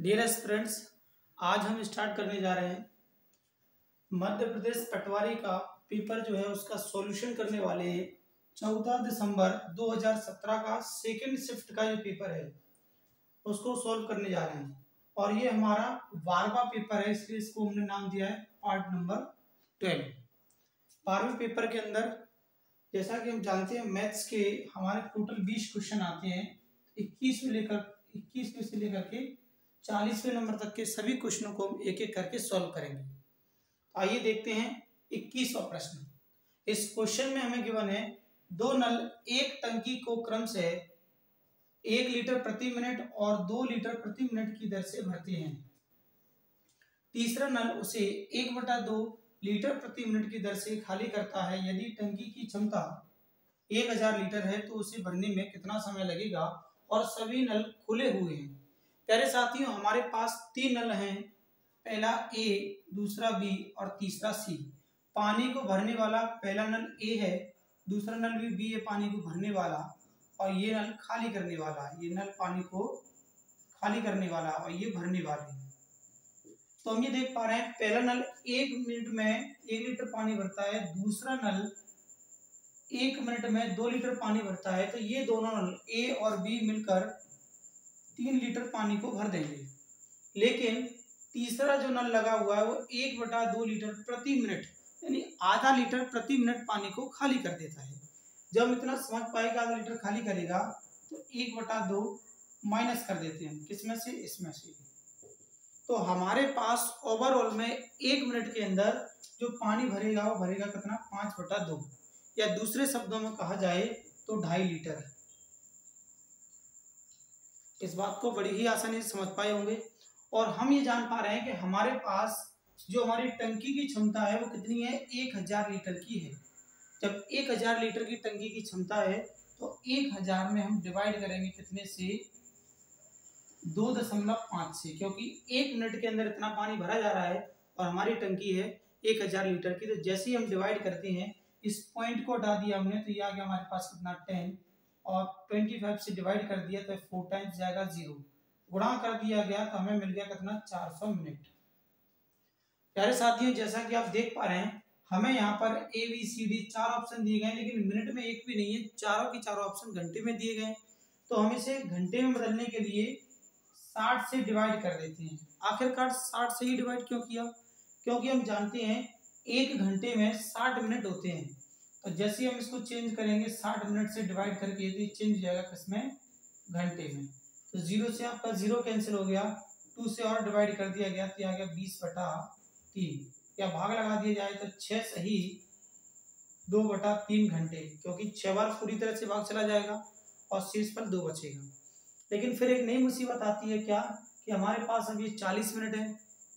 Dear students, आज हम start करने जा रहे हैं मध्य प्रदेश पटवारी का पेपर जो है उसका सॉल्यूशन करने वाले हैं। 14 दिसंबर 2017 का सेकंड शिफ्ट का जो पेपर है उसको सॉल्व करने जा रहे हैं और ये हमारा 12वां पेपर है, इसलिए इसको हमने नाम दिया है पार्ट नंबर 12। 12वें पेपर के अंदर जैसा कि हम जानते हैं मैथ्स के हमारे टोटल 20 क्वेश्चन आते हैं। 21वें से लेकर के 40वें नंबर तक के सभी क्वेश्चनों को हम एक एक करके सॉल्व करेंगे। आइए देखते हैं 21वां प्रश्न। इस क्वेश्चन में हमें गिवन है दो नल एक टंकी को क्रम से 1 लीटर प्रति मिनट और 2 लीटर प्रति मिनट की दर से भरते हैं। तीसरा नल उसे 1/2 लीटर प्रति मिनट की दर से खाली करता है। यदि टंकी की क्षमता 1000 लीटर है तो उसे भरने में कितना समय लगेगा और सभी नल खुले हुए हैं। प्यारे साथियों, हमारे पास 3 नल हैं, पहला ए, दूसरा बी और तीसरा सी। पानी को भरने वाला पहला नल ए है, दूसरा नल भी बी है पानी को भरने वाला, और ये नल खाली करने वाला। ये नल पानी को खाली करने वाला और ये भरने वाले। तो हम ये देख पा रहे हैं पहला नल 1 मिनट में 1 लीटर पानी भरता है, दूसरा नल 1 मिनट में 2 लीटर पानी भरता है। तो ये दोनों नल ए और बी मिलकर 3 लीटर पानी को भर देंगे। लेकिन तीसरा जो नल लगा हुआ है वो 1/2 लीटर प्रति मिनट यानी आधा लीटर प्रति मिनट पानी को खाली कर देता है। जब हम इतना समझ पाएगा आधा लीटर खाली करेगा तो 1/2 माइनस कर देते हैं, किसमें से, इसमें से। तो हमारे पास ओवरऑल में 1 मिनट के अंदर जो पानी भरेगा वो भरेगा कितना, 5/2, या दूसरे शब्दों में कहा जाए तो 2.5 लीटर। इस बात को बड़ी ही आसानी से समझ पाए होंगे। और हम ये जान पा रहे हैं कि हमारे पास जो हमारी टंकी की क्षमता है वो कितनी है, 1000 लीटर की है। जब 1000 लीटर की टंकी की क्षमता है तो 1000 में हम डिवाइड करेंगे कितने से, 2.5 से, क्योंकि 1 मिनट के अंदर इतना पानी भरा जा रहा है और हमारी टंकी है 1000 लीटर की। तो जैसे ही हम डिवाइड करते हैं, इस पॉइंट को हटा दिया हमने तो ये आ गया हमारे पास कितना, 10, और 25 से डिवाइड कर दिया तो 4 टाइम्स जाएगा 0, गुणा कर दिया गया तो हमें मिल गया कितना, 400 मिनट। प्यारे साथियों, जैसा कि आप देख पा रहे हैं हमें यहाँ पर A B C D 4 option दिए गए हैं, लेकिन मिनट में एक भी नहीं है, चारों की चारों ऑप्शन घंटे में दिए गए हैं। तो हम इसे घंटे में बदलने के लिए 60 से डिवाइड कर देते हैं। आखिरकार 60 से ही डिवाइड क्यों किया, क्योंकि हम जानते हैं 1 घंटे में 60 मिनट होते हैं। तो जैसे हम इसको चेंज करेंगे 60 मिनट से डिवाइड करके, तो चेंज हो जाएगा किसमें, घंटे में। तो 0 से आपका 0 कैंसिल हो गया, 2 से और डिवाइड कर दिया गया तो आ गया 20/3, या भाग लगा दिया जाए तो 6 सही 2/3 घंटे, क्योंकि 6 बार पूरी तरह से भाग चला जाएगा और शेष पर 2 बचेगा। लेकिन फिर एक नई मुसीबत आती है, क्या कि हमारे पास अभी 40 मिनट है,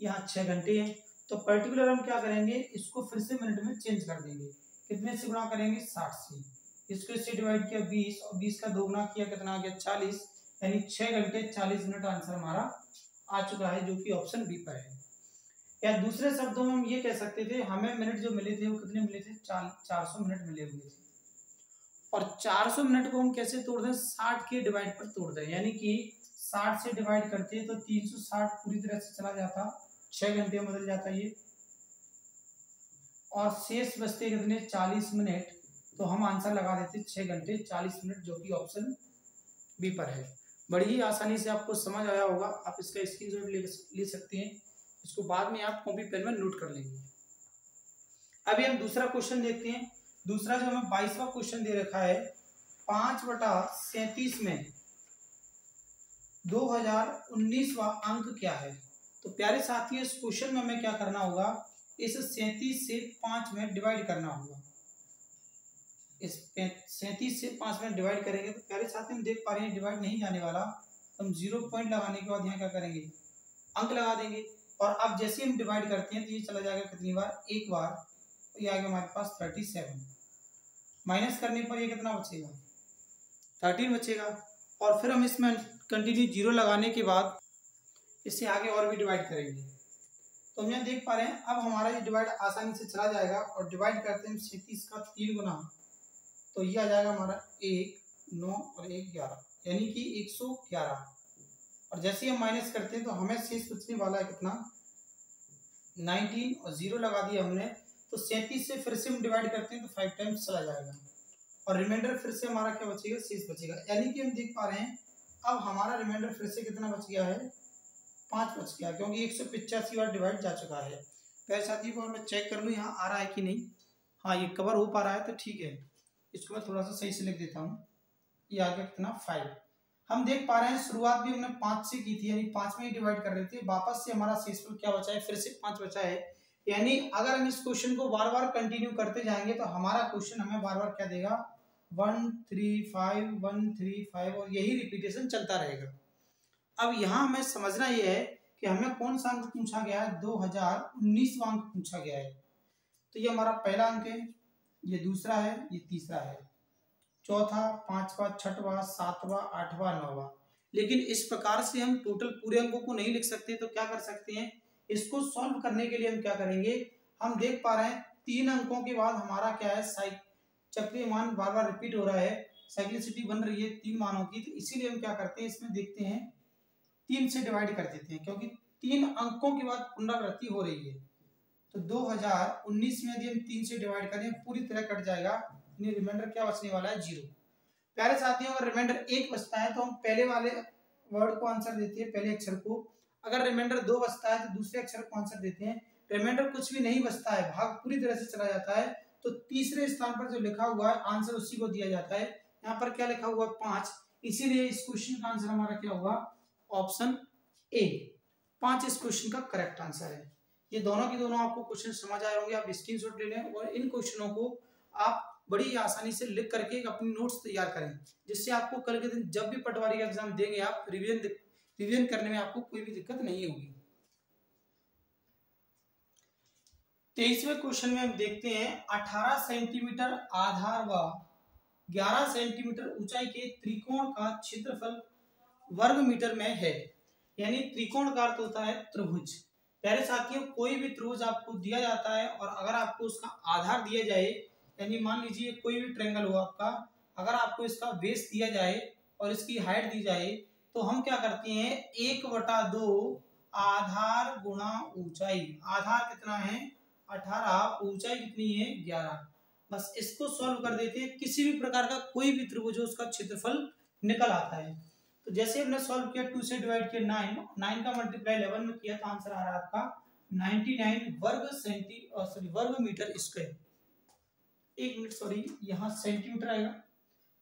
यहाँ 6 घंटे हैं। तो पर्टिकुलर हम क्या करेंगे, इसको फिर से मिनट में चेंज कर देंगे। कितने से गुणा करेंगे, 60 से। इसको इससे डिवाइड किया 20 और 20 का 2 गुना किया, कितना आ गया, 40, यानी 6 घंटे 40 मिनट आंसर हमारा आ चुका है, जो कि ऑप्शन बी पर है। या दूसरे शब्दों में हम ये कह सकते थे, हमें मिनट जो मिले थे वो कितने मिले थे, 400 मिनट मिले हुए थे। और 400 मिनट को हम कैसे तोड़ दें, 60 के डिवाइड पर तोड़ दें, यानी कि 60 से डिवाइड करते तो 360 पूरी तरह से चला जाता, 6 घंटे में बदल जाता ये, और शेष बचते कितने, 40 मिनट। तो हम आंसर लगा देते 6 घंटे 40 मिनट, जो कि ऑप्शन बी पर है। बड़ी ही आसानी से आपको समझ आया होगा, आप इसका स्क्रीनशॉट ले सकते हैं, इसको बाद में आप कॉपी पेन में नोट कर लेंगे। अभी हम दूसरा क्वेश्चन देखते हैं। दूसरा जो हमें 22वां क्वेश्चन दे रखा है, 5/37 में 2019वां अंक क्या है। तो प्यारे साथियों, इस क्वेश्चन में हमें क्या करना होगा, इस 37 से 5 में डिवाइड करना होगा। इस 37 से 5 में डिवाइड करेंगे तो प्यारे साथियों हम देख पा रहे हैं डिवाइड नहीं जाने वाला, तो हम 0 पॉइंट लगाने के बाद यहाँ क्या करेंगे, अंक लगा देंगे। और अब जैसे हम डिवाइड करते हैं तो ये चला जाएगा कितनी बार, एक बार, तो ये आ गया हमारे पास 37। माइनस करने पर ये कितना बचेगा, 13 बचेगा। और फिर हम इसमें कंटिन्यू 0 लगाने के बाद इससे आगे और भी डिवाइड करेंगे। तो हम यहाँ देख पा रहे हैं अब हमारा ये डिवाइड आसानी से चला जाएगा। और डिवाइड करते हैं 37 का 3 गुना, तो ये आ जाएगा हमारा 1, 9 और 1, 11, यानी कि 111। और जैसे ही हम माइनस करते हैं तो हमें शेष बचने वाला है कितना 19 और 0 लगा दिया हमने, तो 37 से फिर से हम डिवाइड करते हैं तो 5 टाइम्स चला जाएगा और रिमाइंडर फिर से हमारा क्या बचेगा, शेष बचेगा। यानी कि हम देख पा रहे हैं अब हमारा रिमाइंडर फिर से कितना बच गया है, 5 बच गया, क्योंकि 185 बार डिवाइड जा चुका है। तो साथियों को मैं चेक कर लूँ यहाँ आ रहा है कि नहीं। हाँ, ये कवर हो पा रहा है तो ठीक है, इसको मैं थोड़ा सा सही से लिख देता हूँ। ये आ गया कितना 5। हम देख पा रहे हैं शुरुआत भी हमने 5 से की थी, यानी 5 में ही डिवाइड कर रहे थे, वापस से हमारा शेषफल क्या बचा है, फिर से 5 बचा है। यानी अगर हम इस क्वेश्चन को बार बार कंटिन्यू करते जाएंगे तो हमारा क्वेश्चन हमें बार बार क्या देगा, 1 3 5 1 3 5, और यही रिपीटेशन चलता रहेगा। अब यहाँ हमें समझना यह है कि हमें कौन सा अंक पूछा गया है, 2019वां अंक पूछा गया है। तो ये हमारा पहला अंक है, ये दूसरा है, ये तीसरा है, चौथा, पांचवा, छठवां, सातवां, आठवां, नौवां। लेकिन इस प्रकार से हम टोटल पूरे अंकों को नहीं लिख सकते, तो क्या कर सकते हैं, इसको सॉल्व करने के लिए हम क्या करेंगे, हम देख पा रहे हैं 3 अंकों के बाद हमारा क्या है, चक्रीय मान बार बार रिपीट हो रहा है, साइक्लिसिटी बन रही है 3 मानों की, तो इसीलिए हम क्या करते हैं, इसमें देखते हैं 3 से डिवाइड कर देते हैं, क्योंकि 3 अंकों के बाद पुनरावृत्ति हो रही है। तो 2019 में यदि हम 3 से डिवाइड करें पूरी तरह कट जाएगा, रिमाइंडर क्या बचने वाला है, 0। प्यारे साथियों, अगर रिमाइंडर 1 बचता है तो हम पहले वाले वर्ड को आंसर देते हैं, पहले अक्षर को। अगर रिमाइंडर 2 बचता है तो दूसरे अक्षर को आंसर देते हैं। रिमाइंडर कुछ भी नहीं बचता है, भाग पूरी तरह से चला जाता है, तो तीसरे स्थान पर जो लिखा हुआ है आंसर उसी को दिया जाता है। यहाँ पर क्या लिखा हुआ है, 5, इसीलिए इस क्वेश्चन का आंसर हमारा क्या होगा, ऑप्शन ए, 5 इस क्वेश्चन का करेक्ट आंसर है। ये दोनों की दोनों आपको क्वेश्चन समझ आए होंगे, आप स्क्रीनशॉट ले लें और इन क्वेश्चनों को आप बड़ी आसानी से लिख करके अपनी नोट्स तैयार करें, जिससे आपको कल के दिन जब भी पटवारी का एग्जाम देंगे आप रिवीजन करने में आपको कोई भी दिक्कत नहीं होगी। 23वें क्वेश्चन में हम देखते हैं 18 सेंटीमीटर आधार व 11 सेंटीमीटर ऊंचाई के त्रिकोण का क्षेत्रफल वर्ग मीटर में है। यानी त्रिकोण का अर्थ होता है त्रिभुज। प्यारे साथियों, कोई भी त्रिभुज आपको दिया जाता है और अगर आपको उसका आधार दिया जाए, यानी मान लीजिए कोई भी ट्रायंगल हो आपका, अगर आपको इसका बेस दिया जाए और इसकी हाइट दी जाए, तो हम क्या करते हैं, 1/2 आधार गुणा ऊंचाई। आधार कितना है 18, ऊंचाई कितनी है 11, बस इसको सॉल्व कर देते हैं। किसी भी प्रकार का कोई भी त्रिभुज हो उसका क्षेत्रफल निकल आता है। तो जैसे हमने सॉल्व किया, 2 से डिवाइड किया 9 का मल्टीप्लाई 11 में किया, तो आंसर आ रहा है आपका 99 वर्ग मीटर स्क्वायर। 1 मिनट, सॉरी, यहाँ सेंटीमीटर आएगा,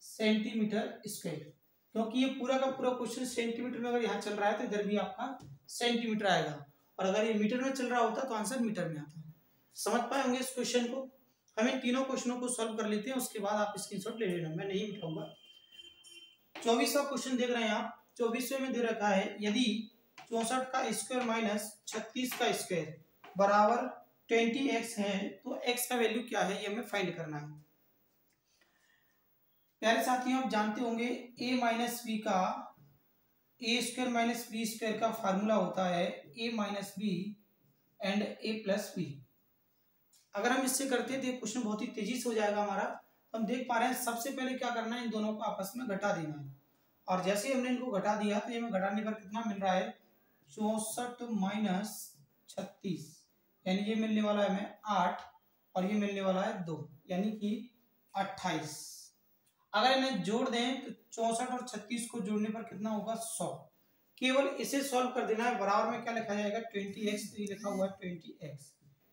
सेंटीमीटर स्क्वायर, क्योंकि ये पूरा का पूरा क्वेश्चन सेंटीमीटर में अगर यहाँ चल रहा है तो इधर भी आपका सेंटीमीटर आएगा, और अगर ये मीटर में चल रहा होता तो आंसर मीटर में आता। समझ पाए होंगे इस क्वेश्चन को। हम इन तीनों क्वेश्चनों को सॉल्व कर लेते हैं, उसके बाद आप स्क्रीनशॉट ले लेना, मैं नहीं मिटाऊंगा। 24वां क्वेश्चन देख रहे हैं आप। 24वें में दे रखा है, यदि 64 का स्क्वायर माइनस 36 का स्क्वायर बराबर 20x है तो x का वैल्यू क्या है, ये हमें फाइंड करना है। प्यारे साथियों, आप जानते होंगे a माइनस बी का a square minus B square का फार्मूला होता है a minus B and a plus B. अगर हम इससे करते हैं तो ये क्वेश्चन बहुत ही तेजी से हो जाएगा हमारा। हम देख पा रहे हैं सबसे पहले क्या करना है, इन दोनों को आपस में घटा देना है, और जैसे हमने इनको घटा दिया तो ये हमें घटाने पर कितना मिल रहा है, 64 माइनस 36, यानी ये मिलने वाला है हमें 8 और ये मिलने वाला है 2, यानी कि 28। अगर इन्हें जोड़ दें तो 64 और 36 को जोड़ने पर कितना होगा, 100। केवल इसे सॉल्व कर देना है। बराबर में क्या लिखा जाएगा, 20x, तो ये लिखा हुआ है 20x।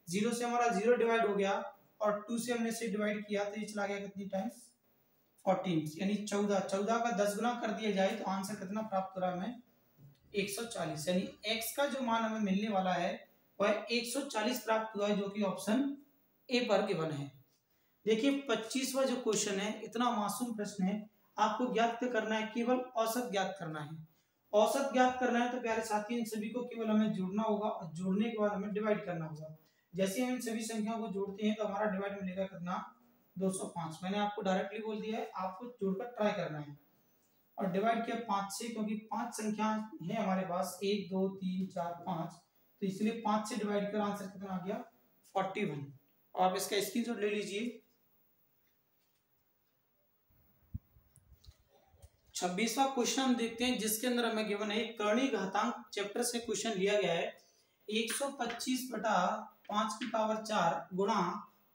0 से हमारा 0 डिवाइड हो गया और 2 से हमने इसे डिवाइड किया तो ये चला गया कितनी टाइम्स, 14, यानी 14 का 10 गुना कर दिया जाए तो आंसर कितना प्राप्त हो रहा है हमें, 140। यानी x का जो मान हमें मिलने वाला है वह 140 प्राप्त हुआ है, जो कि ऑप्शन ए पर गिवन है। देखिए 25वां जो क्वेश्चन है, इतना मासूम प्रश्न है, आपको ज्ञात करना है, केवल औसत ज्ञात करना है। औसत ज्ञात करना है तो प्यारे साथी इन सभी को केवल हमें जोड़ना होगा और जोड़ने के बाद हमें डिवाइड करना होगा। जैसे हम इन सभी संख्याओं को जोड़ते हैं तो हमारा डिवाइड मिलेगा कितना, 205। मैंने आपको डायरेक्टली बोल दिया है, आपको जोड़कर ट्राई करना है। और डिवाइड किया 5 से, क्योंकि 5 संख्या है हमारे पास, 1 2 3 4 5, तो इसलिए 5 से डिवाइड कर आंसर कितना आ गया, 41। और आप इसका स्क्रीनशॉट ले लीजिए। 26वां क्वेश्चन हम देखते हैं, जिसके अंदर हमें गिवन है करणीय घातांक चैप्टर से क्वेश्चन लिया गया है। 125 बटा 5 की पावर 4 गुणा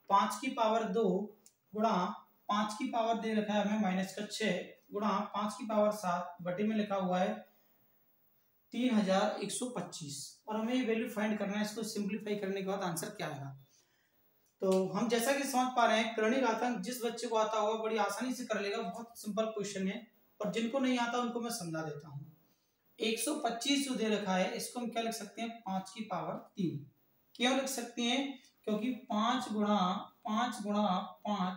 5 की पावर 2 गुणा 5 की पावर दे रखा है हमें माइनस का 6 गुणा 5 की पावर 7 बटे में लिखा हुआ है 3125 और हमें ये वैल्यू फाइंड करना है। इसको सिंपलीफाई करने के बाद आंसर क्या आएगा। तो हम जैसा कि समझ पा रहे हैं करणीय घातांक जिस बच्चे को आता होगा बड़ी आसानी से कर लेगा, बहुत सिंपल क्वेश्चन है। और जिनको नहीं आता उनको मैं समझा देता हूँ। 125 जो दे रखा है इसको हम क्या लिख सकते हैं 5 की पावर 3। क्यों लिख सकते हैं, क्योंकि 5 गुणा 5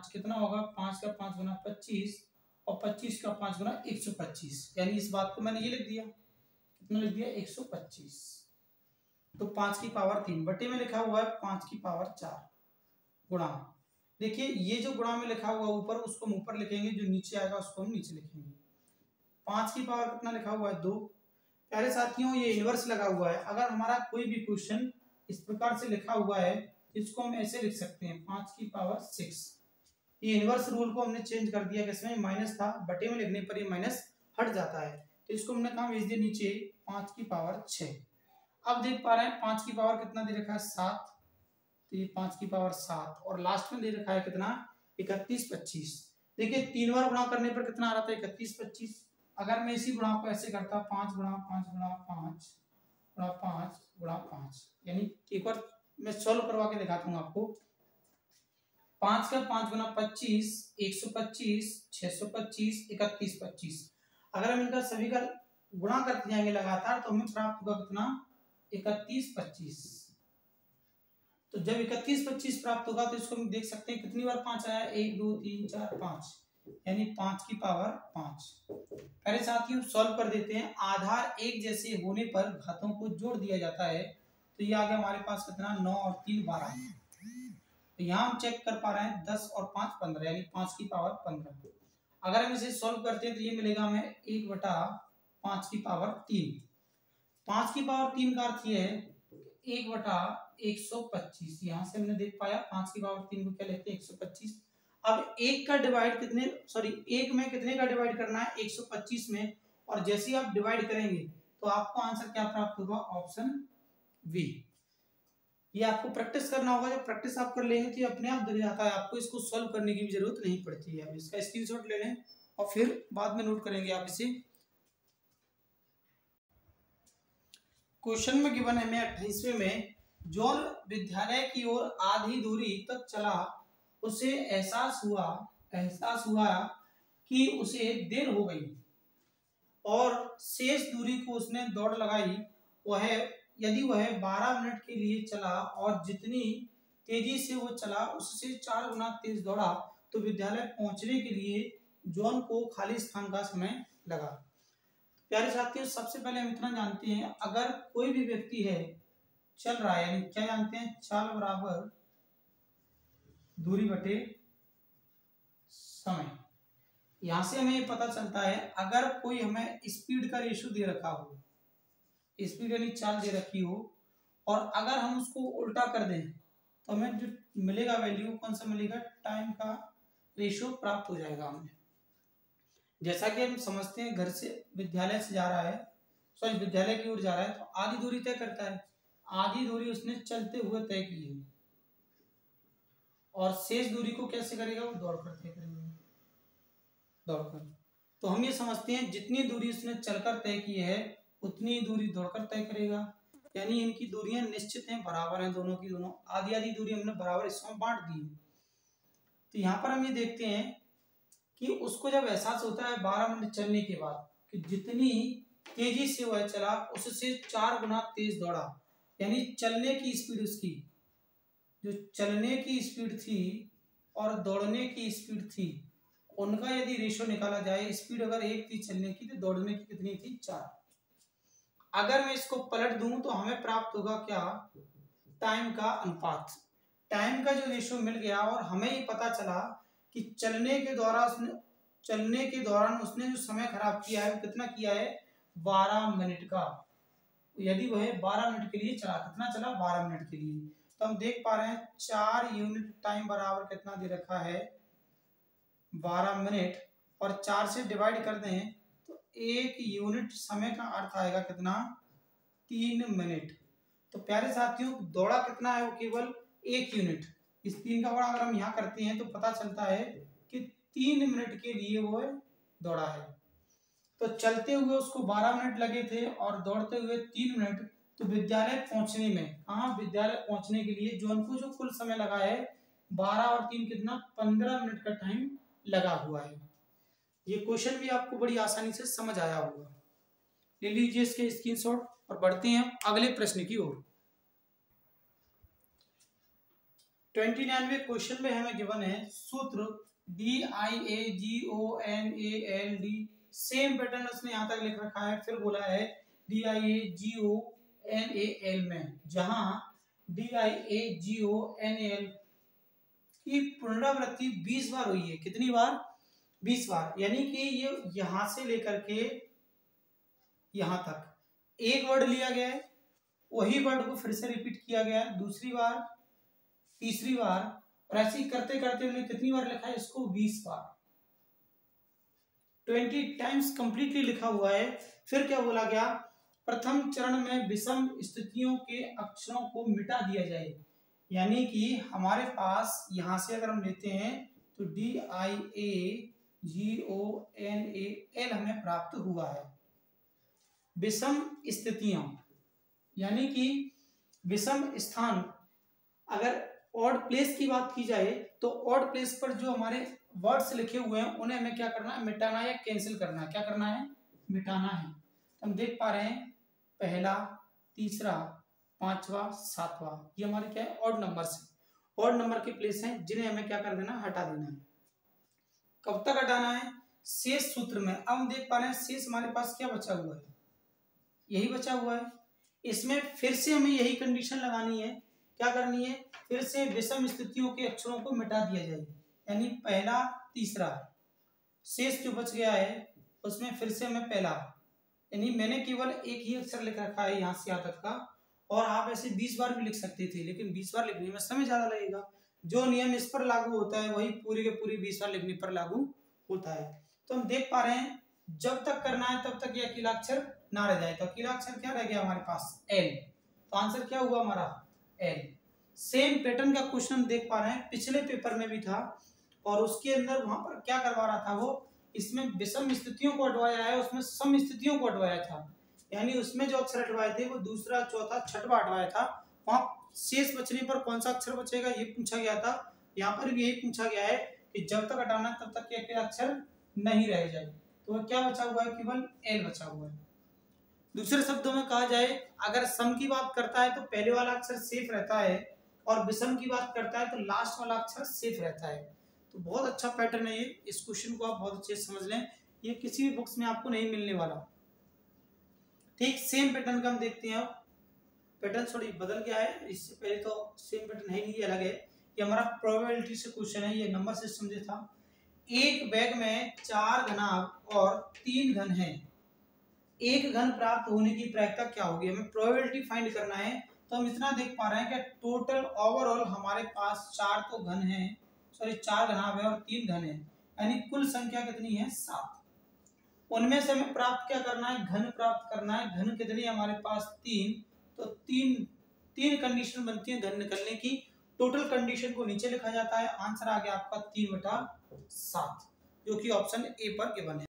कितना होगा, 5 का 5 गुणा 25 और 25 का 5 गुणा 125, यानी इस बात को मैंने ये लिख दिया, कितना लिख दिया 125। तो 5 की पावर 3 बटे में लिखा हुआ है 5 की पावर 4 गुणा, देखिए ये जो गुणा में लिखा हुआ ऊपर उसको हम ऊपर लिखेंगे, जो नीचे आएगा उसको हम नीचे लिखेंगे। 5 की पावर कितना लिखा हुआ है 2। प्यारे साथियों ये इनवर्स लगा हुआ है। अगर हमारा कोई भी क्वेश्चन इस प्रकार से लिखा हुआ है इसको हम ऐसे लिख सकते हैं 5 की पावर 6। ये इनवर्स रूल को हमने चेंज कर दिया, किसमें माइनस था, बटे में लिखने पर ये माइनस हट जाता है, तो इसको हमने कहा भेज दिया नीचे 5 की पावर 6। अब देख पा रहे हैं 5 की पावर कितना दे रखा है 7, तो ये 5 की पावर 7 और लास्ट में दे रखा है कितना 3125। देखिए 3 बार गुणा करने पर कितना आ रहा था 3125। अगर मैं इसी गुणा को ऐसे करता 5 गुणा 5 गुणा 5 गुणा 5 गुणा 5, यानी एक बार मैं सॉल्व करवा के दिखाता हूँ आपको। 5 का 5 गुणा 25 125 625 3125। अगर हम इनका सभी का गुणा करते जाएंगे लगातार तो हमें प्राप्त होगा कितना 3125। तो जब 3125 प्राप्त होगा तो इसको हम देख सकते हैं कितनी बार 5 आया 1 2 3 4 5, यानी 5 की पावर 5। पहले साथियों सॉल्व कर देते हैं। आधार एक जैसे होने पर घातों को जोड़ दिया जाता है, तो ये आ गया हमारे पास कितना 9 और 3 12। तो यहाँ हम चेक कर पा रहे हैं 10 और 5 15, यानी 5 की पावर 15। अगर हम इसे सॉल्व करते हैं तो ये मिलेगा हमें 1 बटा 5 की पावर 3। 5 की पावर 3 का अर्थ ये है 1 बटा 125। यहाँ से हमने देख पाया 5 की पावर 3 को क्या लेते हैं 125। अब एक का डिवाइड कितने, सॉरी एक में कितने का डिवाइड करना है 125 में, और जैसे ही आप डिवाइड करेंगे तो आपको आंसर क्या प्राप्त होगा ऑप्शन बी। ये आपको प्रैक्टिस करना होगा, जब प्रैक्टिस आप कर लेंगे तो ये अपने आप दिख जाता है, आपको इसको सॉल्व करने की भी जरूरत नहीं पड़ती है। अब इसका स्क्रीनशॉट ले लें और फिर बाद में नोट करेंगे आप इसे। क्वेश्चन में गिवन है हमें 28वें में, जॉन विद्यालय की ओर आधी दूरी तक चला, उसे एहसास हुआ कि उसे देर हो गई और शेष दूरी को उसने दौड़ लगाई। यदि वह 12 मिनट के लिए चला और जितनी तेजी से वो चला उससे 4 गुना तेज दौड़ा, तो विद्यालय पहुंचने के लिए जॉन को खाली स्थान का समय लगा। प्यारे साथियों सबसे पहले हम इतना जानते हैं, अगर कोई भी व्यक्ति है चल रहा है, यानी क्या जानते हैं चाल बराबर दूरी बटे समय। यहां से हमें पता चलता है अगर कोई हमें स्पीड का रेशियो दे रखा हो, स्पीड यानी चाल दे रखी हो, और अगर हम उसको उल्टा कर दें तो हमें जो मिलेगा वैल्यू कौन सा मिलेगा, टाइम का रेशियो प्राप्त हो जाएगा हमें। जैसा कि हम समझते हैं घर से विद्यालय से जा रहा है, सॉरी विद्यालय की ओर जा रहा है, तो आधी दूरी तय करता है, आधी दूरी उसने चलते हुए तय की है, और शेष दूरी को कैसे करेगा वो दौड़कर तय करेगा, दौड़कर। तो हम ये समझते हैं जितनी दूरी उसने चलकर तय की है उतनी दूरी दौड़कर तय करेगा, यानी इनकी दूरियां निश्चित हैं, बराबर हैं दोनों की दोनों, आधी आधी दूरी हमने बराबर हिस्सों में बांट दी है। तो यहाँ पर हम ये देखते हैं कि उसको जब एहसास होता है 12 मिनट चलने के बाद कि जितनी तेजी से वह चला उससे 4 गुना तेज दौड़ा, यानी चलने की स्पीड उसकी, जो चलने की स्पीड थी और दौड़ने की स्पीड थी, उनका यदि रेशियो निकाला जाए, स्पीड अगर 1 थी चलने की तो दौड़ने की कितनी थी 4। अगर मैं इसको पलट दूं तो हमें प्राप्त होगा क्या, टाइम का अनुपात। टाइम का जो रेशियो मिल गया और हमें ये पता चला कि चलने के दौरान उसने जो समय खराब किया है वो कितना किया है 12 मिनट का। यदि वह 12 मिनट के लिए चला, कितना चला 12 मिनट के लिए, तो हम देख पा रहे हैं 4 यूनिट टाइम बराबर कितना दे रखा है 12 मिनट, और 4 से डिवाइड कर दें 1 यूनिट समय का अर्थ आएगा कितना, 3 मिनट। तो प्यारे साथियों दौड़ा कितना है, वो केवल 1 यूनिट। इस 3 का बड़ा अगर हम यहाँ करते हैं तो पता चलता है कि 3 मिनट के लिए वो दौड़ा है। तो चलते हुए उसको 12 मिनट लगे थे और दौड़ते हुए 3 मिनट। तो विद्यालय पहुंचने में, कहाँ, विद्यालय पहुंचने के लिए जो उनको जो कुल समय लगा है 12 और 3 कितना, 15 मिनट का टाइम लगा हुआ है। ये क्वेश्चन भी आपको बड़ी आसानी से समझ आया होगा। ले लीजिए इसके स्क्रीनशॉट और बढ़ते हैं अगले प्रश्न की ओर। 29वें क्वेश्चन में हमें गिवन है सूत्र DIAGONALD, सेम पैटर्न उसने यहाँ तक लिख रखा है। फिर बोला है DIAGONAL में, जहां DIAGONAL की पुनरावृत्ति 20 बार हुई है। कितनी बार, 20 बार। यानी कि ये यहां से लेकर के यहां तक एक वर्ड लिया गया है, वही वर्ड को फिर से रिपीट किया गया है, दूसरी बार, तीसरी बार, और ऐसे ही करते करते उन्होंने कितनी बार लिखा है इसको, 20 बार, 20 टाइम्स कंप्लीटली लिखा हुआ है। फिर क्या बोला गया, प्रथम चरण में विषम स्थितियों के अक्षरों को मिटा दिया जाए। यानी कि हमारे पास यहां से अगर हम लेते हैं तो DIAGONAL हमें प्राप्त हुआ है। विषम स्थितियां यानी कि विषम स्थान, अगर ऑड प्लेस की बात की जाए तो ऑड प्लेस पर जो हमारे वर्ड्स लिखे हुए हैं उन्हें हमें क्या करना है, मिटाना या कैंसिल करना है। क्या करना है, मिटाना है। हम देख पा रहे हैं पहला, तीसरा, पांचवा, सातवां, ये हमारे क्या है, ऑड नंबर है, ऑड नंबर के प्लेस हैं जिन्हें हमें क्या कर देना, हटा देना है। कब तक हटाना है, शेष सूत्र में। अब हम देख पा रहे हैं शेष हमारे पास क्या बचा हुआ है, यही बचा हुआ है। इसमें फिर से हमें यही कंडीशन लगानी है। क्या करनी है, फिर से विषम स्थितियों के अक्षरों को मिटा दिया जाए। यानी पहला, तीसरा, शेष जो बच गया है उसमें फिर से हमें पहला, यानी मैंने केवल एक ही अक्षर लिख रखा है यहाँ से यहाँ तक का, और आप ऐसे 20 बार भी लिख सकते थे, लेकिन 20 बार लिखने में समय ज्यादा लगेगा। जो नियम इस पर लागू होता है वही पूरी के पूरी 20 बार लिखने पर लागू होता है। तो हम देख पा रहे हैं जब तक करना है तब तक ये अकेला अक्षर ना रह जाए। तो अकेला अक्षर क्या रह गया हमारे पास, एल। तो आंसर क्या हुआ हमारा, एल। सेम पैटर्न का क्वेश्चन हम देख पा रहे हैं, पिछले पेपर में भी था, और उसके अंदर वहां पर क्या करवा रहा था वो, इसमें विषम स्थितियों को हटवाया है, उसमें सम स्थितियों को हटवाया था। यानी उसमें जो अक्षर हटवाए थे वो दूसरा, चौथा, छठवां हटवाया था। वहां शेष बचने पर कौन सा अक्षर बचेगा ये पूछा गया था। यहाँ पर भी यही पूछा गया है कि जब तक हटाना है तब तक के अकेला अक्षर नहीं रह जाए। तो क्या बचा हुआ है, केवल एल बचा हुआ है। दूसरे शब्दों में कहा जाए, अगर सम की बात करता है तो पहले वाला अक्षर सेफ रहता है, और विषम की बात करता है तो लास्ट वाला अक्षर सेफ रहता है। तो बहुत अच्छा पैटर्न है ये, इस क्वेश्चन को आप बहुत अच्छे से समझ लें, ये किसी भी बुक्स में आपको नहीं मिलने वाला। ठीक सेम पैटर्न का हम देखते हैं। पैटर्न थोड़ी बदल गया है, इससे पहले तो सेम पैटर्न है नहीं, ये अलग है। ये हमारा प्रोबेबिलिटी से क्वेश्चन है, ये नंबर सिस्टम से था। एक बैग में 4 घनाभ और 3 घन है, एक घन प्राप्त होने की प्रायिकता क्या होगी। हमें प्रोबेबिलिटी फाइंड करना है। तो हम इतना देख पा रहे हैं कि टोटल ओवरऑल हमारे पास 4 तो घन है, सॉरी 4 घनाभ है और 3 घन है, यानी कुल संख्या कितनी है, 7। उनमें से हमें प्राप्त क्या करना है, घन प्राप्त करना है। घन कितनी है हमारे पास, 3। तो तीन कंडीशन बनती है घन निकलने की। टोटल कंडीशन को नीचे लिखा जाता है। आंसर आ गया आपका 3/7, जो कि ऑप्शन ए पर गिवन है।